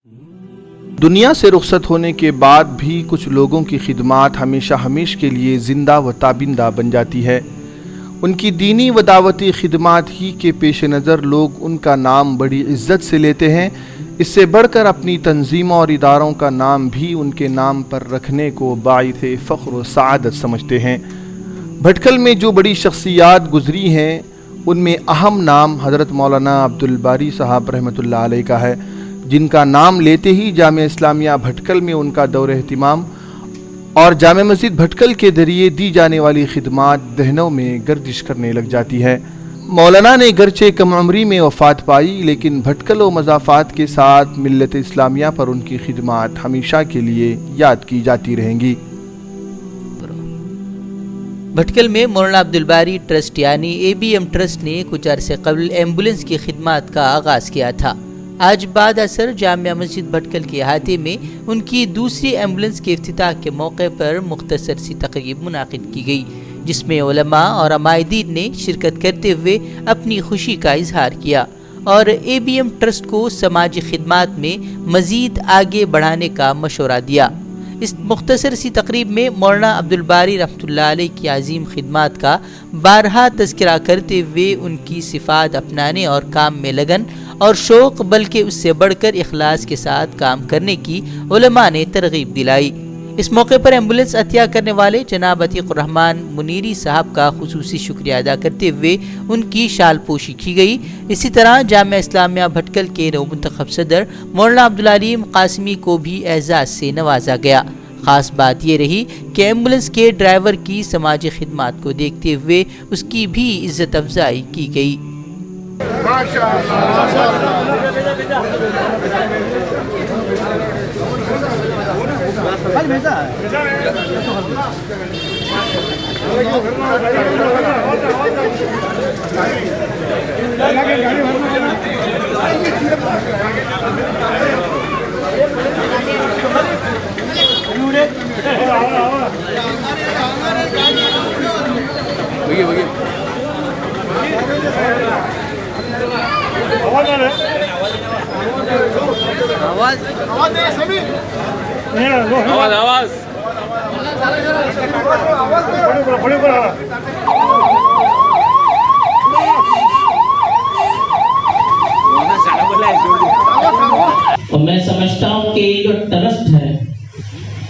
دنیا سے رخصت ہونے کے بعد بھی کچھ لوگوں کی خدمات ہمیشہ ہمیشہ کے لیے زندہ و تابندہ بن جاتی ہے۔ ان کی دینی و دعوتی خدمات ہی کے پیش نظر لوگ ان کا نام بڑی عزت سے لیتے ہیں۔ اس سے بڑھ کر اپنی تنظیموں اور اداروں کا نام بھی ان کے نام پر رکھنے کو باعث فخر و سعادت سمجھتے ہیں۔ بھٹکل میں جو بڑی شخصیات گزری ہیں ان میں اہم نام حضرت مولانا عبدالباری صاحب رحمۃ اللہ علیہ کا ہے، جن کا نام لیتے ہی جامعہ اسلامیہ بھٹکل میں ان کا دور اہتمام اور جامع مسجد بھٹکل کے ذریعے دی جانے والی خدمات ذہنوں میں گردش کرنے لگ جاتی ہے۔ مولانا نے گرچہ کم عمری میں وفات پائی، لیکن بھٹکل و مضافات کے ساتھ ملت اسلامیہ پر ان کی خدمات ہمیشہ کے لیے یاد کی جاتی رہیں گی۔ بھٹکل میں مولانا عبدالباری ٹرسٹ یعنی ABM ٹرسٹ نے کچھ عرصے قبل ایمبولنس کی خدمات کا آغاز کیا تھا۔ آج بعد عصر جامعہ مسجد بھٹکل کے احاطے میں ان کی دوسری ایمبولنس کے افتتاح کے موقع پر مختصر سی تقریب منعقد کی گئی، جس میں علماء اور عمائدین نے شرکت کرتے ہوئے اپنی خوشی کا اظہار کیا اور ABM ٹرسٹ کو سماجی خدمات میں مزید آگے بڑھانے کا مشورہ دیا۔ اس مختصر سی تقریب میں مولانا عبدالباری رحمۃ اللہ علیہ کی عظیم خدمات کا بارہا تذکرہ کرتے ہوئے ان کی صفات اپنانے اور کام میں لگن اور شوق بلکہ اس سے بڑھ کر اخلاص کے ساتھ کام کرنے کی علماء نے ترغیب دلائی۔ اس موقع پر ایمبولنس عطیہ کرنے والے جناب عتیق الرحمن منیری صاحب کا خصوصی شکریہ ادا کرتے ہوئے ان کی شال پوشی کی گئی۔ اسی طرح جامعہ اسلامیہ بھٹکل کے نو منتخب صدر مولانا عبدالعلیم قاسمی کو بھی اعزاز سے نوازا گیا۔ خاص بات یہ رہی کہ ایمبولنس کے ڈرائیور کی سماجی خدمات کو دیکھتے ہوئے اس کی بھی عزت افزائی کی گئی۔ اور میں سمجھتا ہوں کہ یہ جو ٹرسٹ ہے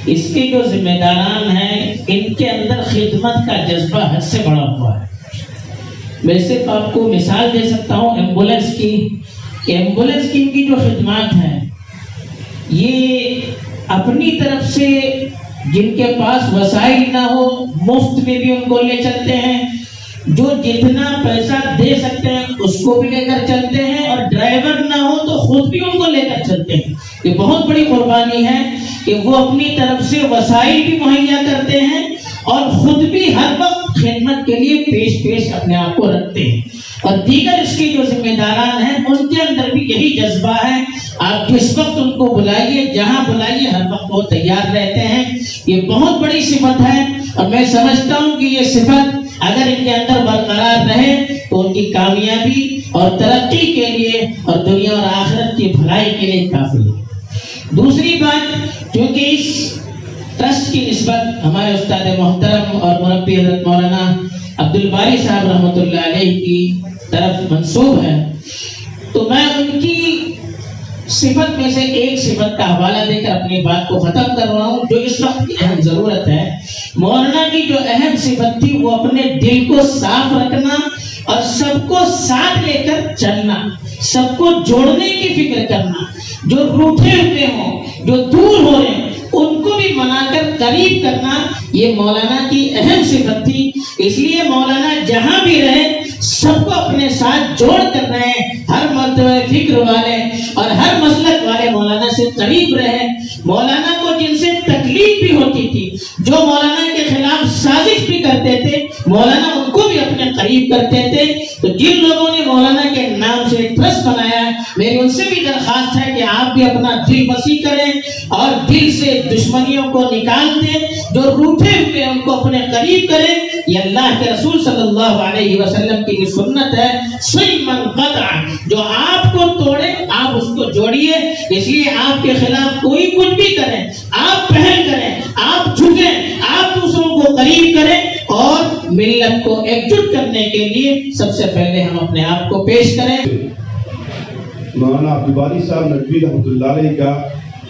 اس کے جو ذمہ داران ہیں ان کے اندر خدمت کا جذبہ حد سے بڑا ہوا ہے۔ میں صرف آپ کو مثال دے سکتا ہوں ایمبولنس کی، کہ ایمبولنس کی ان کی جو خدمات ہیں یہ اپنی طرف سے جن کے پاس وسائل نہ ہو مفت میں بھی ان کو لے چلتے ہیں، جو جتنا پیسہ دے سکتے ہیں اس کو بھی لے کر چلتے ہیں، اور ڈرائیور نہ ہو تو خود بھی ان کو لے کر چلتے ہیں۔ یہ بہت بڑی قربانی ہے کہ وہ اپنی طرف سے وسائل بھی مہیا کرتے ہیں اور خود بھی ہر وقت خدمت کے لیے پیش اپنے آپ کو رکھتے ہیں، اور دیگر اس کے جو ذمہ داران ہیں ان کے اندر بھی یہی جذبہ ہے۔ آپ جس وقت ان کو بلائیے، جہاں بلائیے، ہر وقت وہ تیار رہتے ہیں۔ یہ بہت بڑی صفت ہے، اور میں سمجھتا ہوں کہ یہ صفت اگر ان کے اندر برقرار رہے تو ان کی کامیابی اور ترقی کے لیے اور دنیا اور آخرت کی بھلائی کے لیے کافی ہے۔ دوسری بات، کیونکہ اس ٹرسٹ کی نسبت ہمارے استاد محترم اور مربی حضرت مولانا عبدالباری صاحب رحمۃ اللہ علیہ کی طرف منسوب ہے، تو میں ان کی صفت میں سے ایک صفت کا حوالہ دے کر اپنی بات کو ختم کر رہا ہوں، جو اس وقت کی اہم ضرورت ہے۔ مولانا کی جو اہم صفت تھی وہ اپنے دل کو صاف رکھنا اور سب کو ساتھ لے کر چلنا، سب کو جوڑنے کی فکر کرنا، جو روٹھے ہوئے ہوں، جو دور ہو رہے ہیں ان کو بھی منا کر قریب کرنا، یہ مولانا کی اہم صفت تھی۔ اس لیے مولانا جہاں بھی رہے سب کو اپنے ساتھ جوڑ کر رہے، ہر مرتبہ فکر والے اور ہر مسلک والے مولانا سے قریب رہے۔ مولانا کو جن سے تکلیف بھی ہوتی تھی، جو مولانا کے خلاف سازش بھی کرتے تھے، مولانا ان کو بھی اپنے قریب کرتے تھے۔ تو جن لوگوں نے مولانا کے نام سے ٹرسٹ بنایا ہے، میری ان سے بھی درخواست ہے کہ آپ بھی اپنا دل وسیع کریں اور دل سے دشمنیوں کو نکال دیں، جو روٹھے ہوئے ان کو اپنے قریب کریں، یہ اللہ کے رسول صلی اللہ علیہ وسلم کی بھی سنت ہے، صل من قطع، جو آپ کو توڑے آپ اس کو جوڑیے۔ اس لیے آپ کے خلاف کوئی کچھ بھی کرے، آپ پہل کریں، آپ جھکیں، آپ دوسروں کو قریب کریں، اور ملت کو ایک جٹ کرنے کے لیے سب سے پہلے ہم اپنے آپ کو پیش کریں۔ مولانا عبدالباری صاحب ندوی رحمۃ اللہ علیہ کا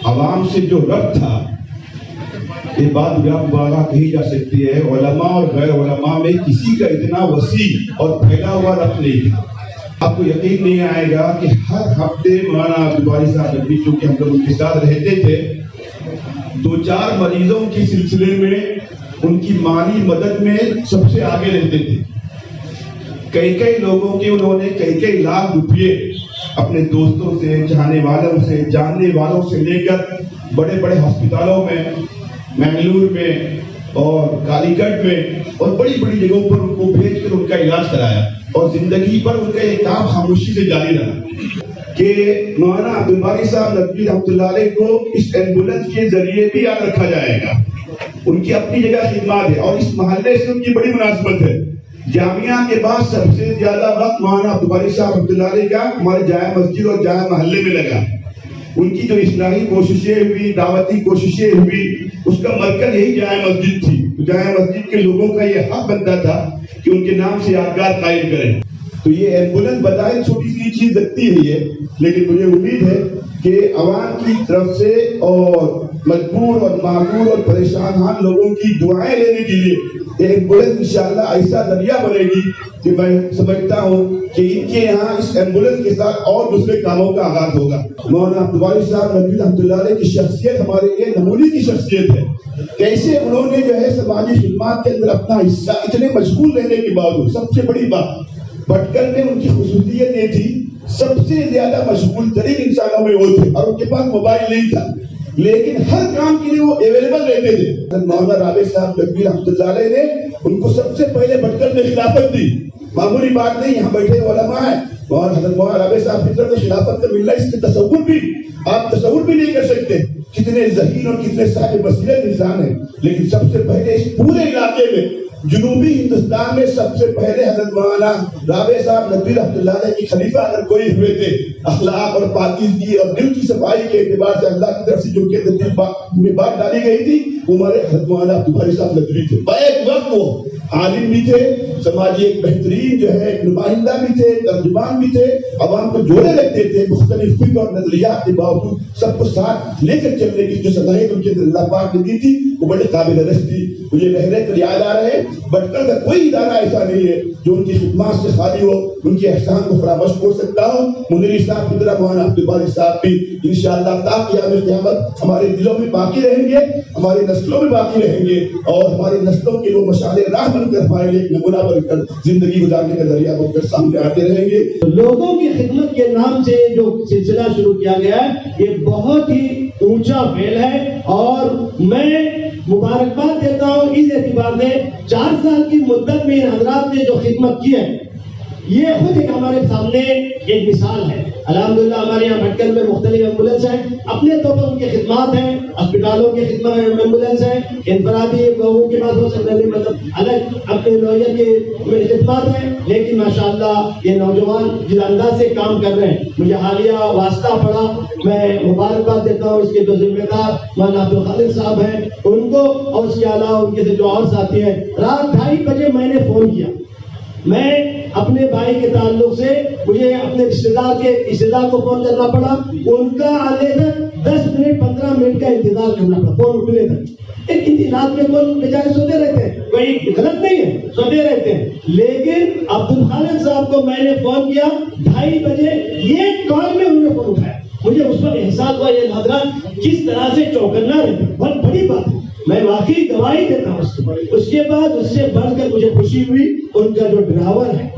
عوام سے جو ربط تھا، یہ بات مبالغہ کہی جا سکتی ہے، علماء اور غیر علماء میں کسی کا اتنا وسیع اور پھیلا ہوا ربط نہیں تھا۔ آپ کو یقین نہیں آئے گا کہ ہر ہفتے مولانا عبدالباری صاحب ندوی، چونکہ ہم لوگ ان کے ساتھ رہتے تھے، 2-4 مریضوں کے سلسلے میں ان کی مالی مدد میں سب سے آگے رہتے تھے۔ کئی لوگوں کے انہوں نے کئی لاکھ روپئے اپنے دوستوں سے، چاہنے والوں سے، جاننے والوں سے لے کر بڑے بڑے ہسپتالوں میں، منگلور میں اور کالی گڑھ میں اور بڑی بڑی جگہوں پر ان کو بھیج کر ان کا علاج کرایا، اور زندگی پر ان کا یہ کام خاموشی سے جاری رہا کہ مولانا عبدالباری صاحب ندوی رحمۃ اللہ علیہ کو اس ایمبولینس کے ذریعے بھی یاد رکھا جائے گا۔ ان کی اپنی جگہ خدمات ہے، اور اس محلے سے ان کی بڑی مناسبت ہے۔ جامعہ کے بعد سب سے زیادہ وقت مولانا عبدالباری صاحب رحمۃ اللہ علیہ کا ہمارے جامع مسجد اور جامع محلے میں لگا۔ ان کی جو اصلاحی کوششیں ہوئی، دعوتی کوششیں ہوئی، اس کا مرکز یہی جامع مسجد تھی۔ جامع مسجد کے لوگوں کا یہ حق بنتا تھا کہ ان کے نام سے یادگار قائم کریں۔ تو یہ ایمبولینس بظاہر چھوٹی سی چیز لگتی ہے یہ، لیکن مجھے امید ہے کہ عوام کی طرف سے اور مجبور اور معذور اور پریشان حال لوگوں کی دعائیں لینے کے لیے یہ ایمبولینس انشاءاللہ ایسا ذریعہ بنے گی کہ میں سمجھتا ہوں کہ ان کے یہاں اس ایمبولینس کے ساتھ اور دوسرے کاموں کا آغاز ہوگا۔ مولانا عبدالباری صاحب ندوی رحمۃ اللہ علیہ کی شخصیت ہمارے لیے نمونے کی شخصیت ہے۔ کیسے انہوں نے جو ہے سماجی خدمات کے اندر اپنا حصہ اتنے مشغول رہنے کے باوجود، سب سے بڑی بات بھٹکل میں ان کی خصوصیت یہ تھی، سب سے زیادہ مشغول ترین انسانوں میں وہ تھے، اور ان کے پاس موبائل نہیں تھا، لیکن ہر کام کے لیے وہ اویلیبل رہتے تھے۔ مولانا رابع صاحب ندوی رحمۃ اللہ علیہ نے ان کو سب سے پہلے بھٹکل میں خلافت دی۔ معمولی بات نہیں، یہاں بیٹھے علماء ہیں، اور حضرت مولانا رابع صاحب کی طرف سے خلافت کا ملنا، اس کے تصور بھی آپ تصور بھی نہیں کر سکتے کتنے ذہین اور کتنے صاحب بصیرت انسان ہیں۔ لیکن سب سے پہلے اس پورے علاقے میں، جنوبی ہندوستان میں سب سے پہلے حضرت مولانا رابع صاحب ندوی رحمۃ اللہ علیہ کی خلیفہ اگر کوئی ہوئے تھے، اخلاق اور پاکیزگی اور دل کی صفائی کے اعتبار سے اللہ کی طرف سے جو کہ دل میں بات ڈالی گئی تھی، وہ ہمارے حضرت مولانا عبدالباری صاحب ندوی تھے۔ ایک وقت وہ عالم بھی تھے، سماجی ایک بہترین جو ہے نمائندہ بھی تھے، ترجمان بھی تھے، عوام کو جوڑے رکھتے تھے، مختلف فکر اور نظریات کے باوجود سب کو ساتھ لے کر چلنے کی جو صلاحیت ان کے اللہ پاک نے دی تھی، وہ بڑے قابل رشک تھی۔ مجھے لہریں کر یاد آ رہے ہیں، بھٹکل کا کوئی ادارہ ایسا نہیں ہے جو ان کی خدمات سے خالی ہو، ان کے احسان کو فراموش کر سکتا ہو۔ منیری صاحب کی طرح مولانا عبدالباری صاحب بھی انشاءاللہ تا قیام قیامت ہمارے دلوں میں باقی رہیں گے، ہماری نسلوں میں باقی رہیں گے، اور ہماری نسلوں کے وہ مشعل راہ بن کر ہمارے لیے ایک نمونہ بن کر زندگی گزارنے کا ذریعہ بن کر سامنے آتے رہیں گے۔ لوگوں کی خدمت کے نام سے جو سلسلہ شروع کیا گیا ہے، یہ بہت ہی اونچا فعل ہے، اور میں مبارکباد دیتا ہوں اس اعتبار سے 4 سال کی مدت میں حضرات نے جو خدمت کی ہے، یہ خود ایک ہمارے سامنے ایک مثال ہے۔ الحمدللہ ہمارے یہاں بھٹکل میں مختلف ایمبولینس ہیں، اپنے طور پر ان کی خدمات ہیں، اسپتالوں کی خدمت ایمبولینس ہیں، انفرادی لوگوں کے پاس ہو سکتے ہیں، مطلب الگ اپنے نوعیت کی خدمات ہیں، لیکن ماشاءاللہ یہ نوجوان جس انداز سے کام کر رہے ہیں، مجھے حالیہ واسطہ پڑا، میں مبارکباد دیتا ہوں اس کے جو ذمہ دار مولانا عبدالخالق صاحب ہیں ان کو، اور اس کے علاوہ ان کے جو اور ساتھی ہیں۔ رات 2:30 بجے میں نے فون کیا، میں اپنے بھائی کے تعلق سے مجھے اپنے رشتے دار کو فون کرنا پڑا، ان کا آنے تک 10 منٹ 15 منٹ کا انتظار کرنا پڑا فون اٹھنے تک۔ ایک رات میں کون بیچارے سوتے رہتے ہیں، کوئی غلط نہیں ہے، سوتے رہتے ہیں، لیکن عبدالخالق صاحب کو میں نے فون کیا 2:30 بجے، یہ کال میں انہوں نے فون اٹھایا۔ مجھے اس وقت احساس ہوا یہ حضرات کس طرح سے چوکنا رہتے ہیں، بہت بڑی بات ہے، میں واقعی گواہی دیتا ہوں۔ اس کے بعد اس سے بڑھ کر مجھے خوشی ہوئی، ان کا جو ڈرائیور ہے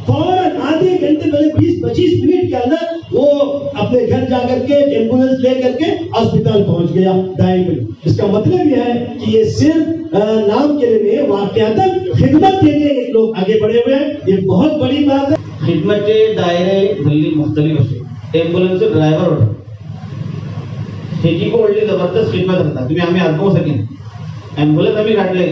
فوراً آدھے گھنٹے پہلے 20-25 منٹ کے اندر وہ اپنے گھر جا کر کے ایمبولینس لے کر کے اسپتال پہنچ گیا 2:30 بجے۔ اس کا مطلب یہ ہے کہ یہ صرف نام کے لیے واقعات خدمت کے لیے ایک لوگ آگے بڑھے ہوئے ہیں، یہ بہت بڑی بات ہے۔ خدمت کے دائرے دلی مختلف ہوتے، ایمبولینس سے ڈرائیور ہوتا ٹھیکی کو بڑی زبردست خدمت رکھتا، تمہیں ہمیں ہو سکیں ایمبولینس ابھی گھٹ لے